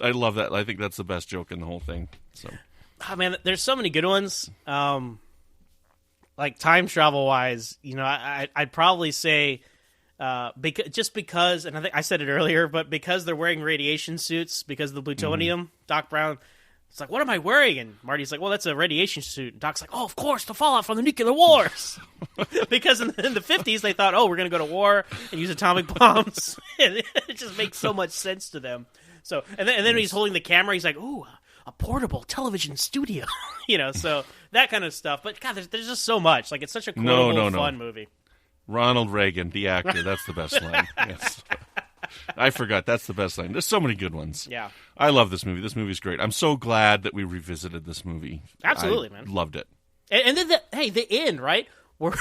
I love that. I think that's the best joke in the whole thing. So, man, there's so many good ones. Like time travel wise, I'd probably say, because, and I think I said it earlier, but because they're wearing radiation suits because of the plutonium, Doc Brown, it's like, what am I wearing? And Marty's like, well, that's a radiation suit. And Doc's like, oh, of course, the fallout from the nuclear wars. Because in the 50s, they thought, oh, we're going to go to war and use atomic bombs. And it just makes so much sense to them. So, and then when he's holding the camera, he's like, ooh, a portable television studio. So that kind of stuff. But, God, there's just so much. Like, it's such a cool, fun movie. Ronald Reagan, the actor, that's the best line. Yes. I forgot. That's the best line. There's so many good ones. Yeah. I love this movie. This movie's great. I'm so glad that we revisited this movie. Absolutely, man. Loved it. And then the end, right? Where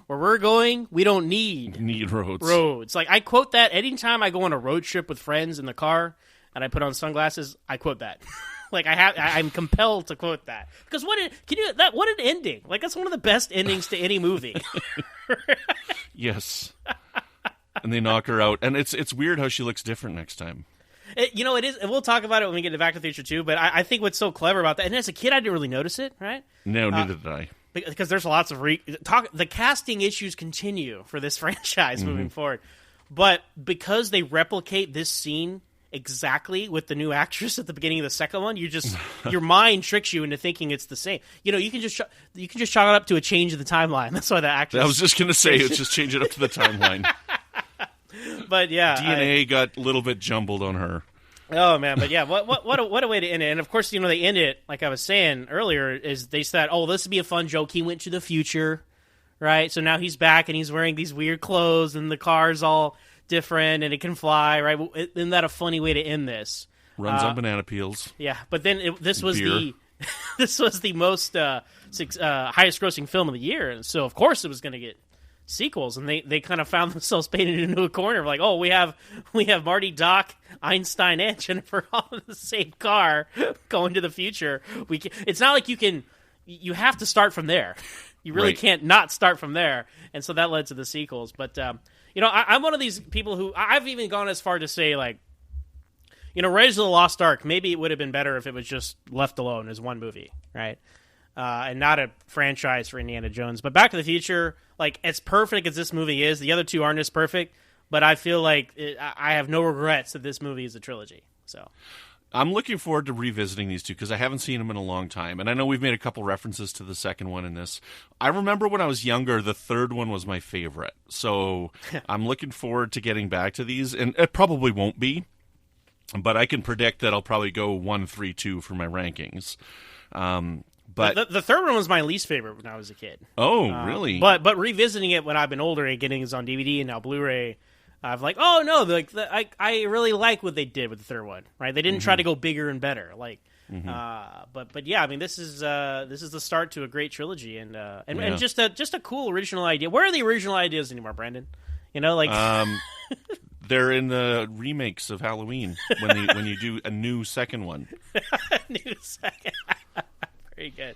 we're going, we don't need roads. Like, I quote that anytime I go on a road trip with friends in the car and I put on sunglasses, I quote that. Like, I'm compelled to quote that. Because what an ending. Like, that's one of the best endings to any movie. Yes. And they knock her out. And it's weird how she looks different next time. It is, and we'll talk about it when we get to Back to the Future 2, but I think what's so clever about that, and as a kid I didn't really notice it, right? No, neither did I. Because there's lots of the casting issues continue for this franchise moving forward. But because they replicate this scene exactly with the new actress at the beginning of the second one, your mind tricks you into thinking it's the same. You can just chalk it up to a change in the timeline. That's why the actress. I was just going to say, it's just change it up to the timeline. But yeah, DNA got a little bit jumbled on her. Oh man, but yeah, what a way to end it. And of course, they end it like I was saying earlier. Is they said, oh, this would be a fun joke. He went to the future, right? So now he's back and he's wearing these weird clothes and the car's all different and it can fly, right? Isn't that a funny way to end this? Runs on banana peels. Yeah, but then this was beer. this was the most highest grossing film of the year, and so of course it was going to get sequels, and they kind of found themselves painted into a corner of like, oh, we have Marty, Doc, Einstein, and Jennifer all in the same car going to the future. It's not like you have to start from there. You really can't not start from there, and so that led to the sequels. But I'm one of these people who I've even gone as far to say, like, Raiders of the Lost Ark, maybe it would have been better if it was just left alone as one movie, right? And not a franchise for Indiana Jones. But Back to the Future, like, as perfect as this movie is, the other two aren't as perfect, but I feel like I have no regrets that this movie is a trilogy. So I'm looking forward to revisiting these two because I haven't seen them in a long time. And I know we've made a couple references to the second one in this. I remember when I was younger, the third one was my favorite. So I'm looking forward to getting back to these. And it probably won't be, but I can predict that I'll probably go 1, 3, 2 for my rankings. But the third one was my least favorite when I was a kid. Oh, really? But revisiting it when I've been older and getting it on DVD and now Blu-ray, I've like, oh no, I really like what they did with the third one. Right? They didn't try to go bigger and better. Like, but yeah, I mean, this is the start to a great trilogy and just a cool original idea. Where are the original ideas anymore, Brandon? They're in the remakes of Halloween when you do a new second one. New second. Very good.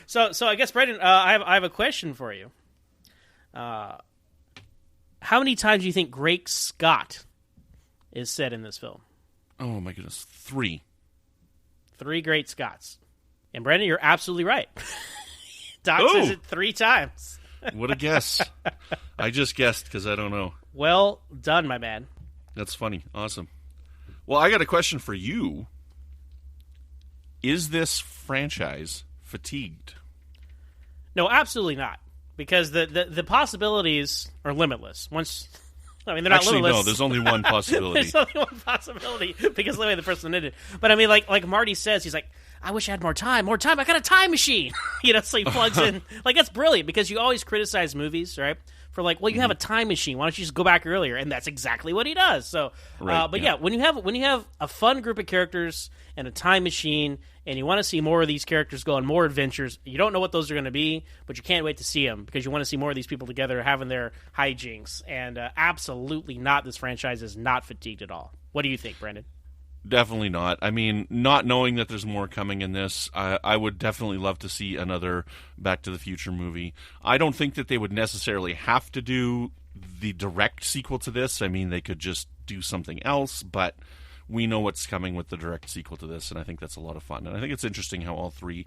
So I guess, Brandon, I have a question for you. How many times do you think Great Scott is said in this film? Oh my goodness, 3. 3 Great Scots. And Brandon, you're absolutely right. Doc says it 3 times. What a guess. I just guessed because I don't know. Well done, my man. That's funny. Awesome. Well, I got a question for you. Is this franchise fatigued? No, absolutely not. Because the possibilities are limitless. They're not limitless. No, there's only one possibility. There's only one possibility because of the way the person did it. But I mean, like Marty says, he's like, I wish I had more time. I got a time machine. So he plugs in. Like, that's brilliant because you always criticize movies, right? For like, well, you have a time machine. Why don't you just go back earlier? And that's exactly what he does. So, when you have a fun group of characters and a time machine, and you want to see more of these characters go on more adventures, you don't know what those are going to be, but you can't wait to see them because you want to see more of these people together having their hijinks. And absolutely not, this franchise is not fatigued at all. What do you think, Brandon? Definitely not. I mean, not knowing that there's more coming in this, I would definitely love to see another Back to the Future movie. I don't think that they would necessarily have to do the direct sequel to this. I mean, they could just do something else, but we know what's coming with the direct sequel to this, and I think that's a lot of fun. And I think it's interesting how all three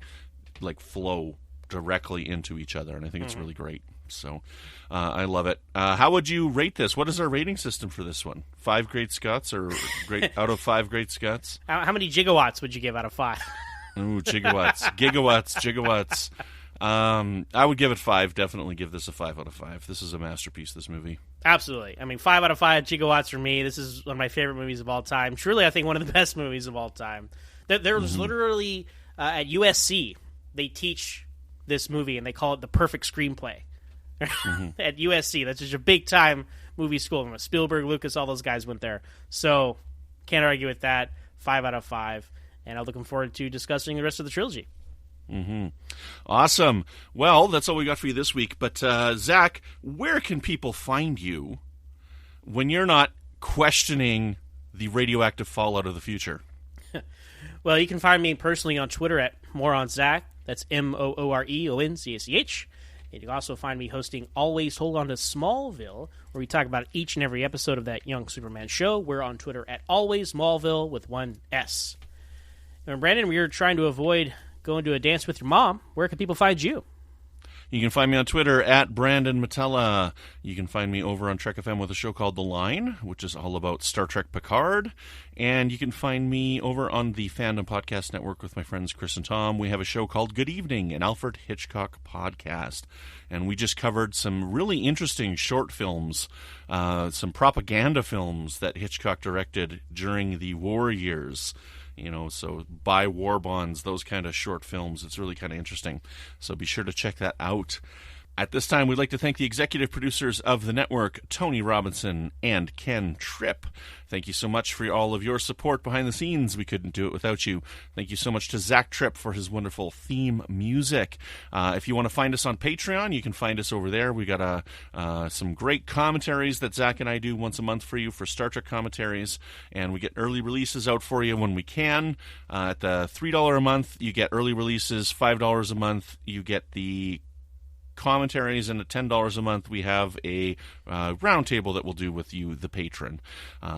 flow directly into each other, and I think it's really great. So I love it. How would you rate this? What is our rating system for this one? 5 Great Scots, or out of 5 Great Scots? How many gigawatts would you give out of 5? Ooh, gigawatts. I would give it 5. Definitely give this a 5 out of 5. This is a masterpiece, this movie. Absolutely. I mean, 5 out of 5 gigawatts for me. This is one of my favorite movies of all time. Truly, I think one of the best movies of all time. There was literally, at USC, they teach this movie, and they call it the perfect screenplay. At USC. That's just a big-time movie school. Spielberg, Lucas, all those guys went there. So, can't argue with that. 5 out of 5. And I'm looking forward to discussing the rest of the trilogy. Awesome. Well, that's all we got for you this week. But, Zach, where can people find you when you're not questioning the radioactive fallout of the future? Well, you can find me personally on Twitter at MoreOnZach. That's MOOREONZACH. You can also find me hosting Always Hold On to Smallville, where we talk about each and every episode of that Young Superman show. We're on Twitter at Always Smallville with 1 S. And Brandon, we were trying to avoid going to a dance with your mom. Where can people find you? You can find me on Twitter at Brandon Matella. You can find me over on Trek FM with a show called The Line, which is all about Star Trek Picard. And you can find me over on the Fandom Podcast Network with my friends Chris and Tom. We have a show called Good Evening, an Alfred Hitchcock podcast. And we just covered some really interesting short films, some propaganda films that Hitchcock directed during the war years. So buy war bonds, those kind of short films. It's really kind of interesting. So be sure to check that out. At this time, we'd like to thank the executive producers of the network, Tony Robinson and Ken Tripp. Thank you so much for all of your support behind the scenes. We couldn't do it without you. Thank you so much to Zach Tripp for his wonderful theme music. If you want to find us on Patreon, you can find us over there. We got some great commentaries that Zach and I do once a month for you for Star Trek commentaries, and we get early releases out for you when we can. At the $3 a month, you get early releases. $5 a month, you get the commentaries, and at $10 a month we have a roundtable that we'll do with you, the patron.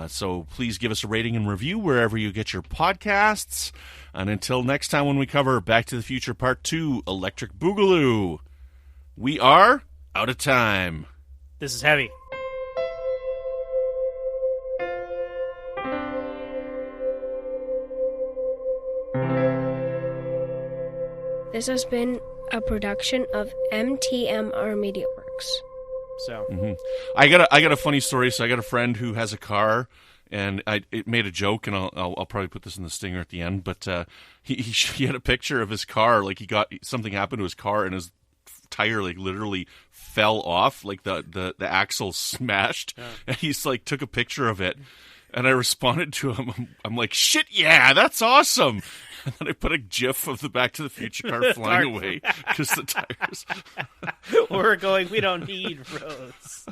So please give us a rating and review wherever you get your podcasts. And until next time, when we cover Back to the Future Part 2, Electric Boogaloo, we are out of time. This is heavy. This has been a production of MTMR Media Works. So I got a funny story. So I got a friend who has a car, and it made a joke, and I'll probably put this in the stinger at the end. But he had a picture of his car, like something happened to his car, and his tire literally fell off, the axle smashed, and he's took a picture of it. And I responded to him, I'm like, shit, yeah, that's awesome. And then I put a gif of the Back to the Future car flying away because the tires. We're going, we don't need roads.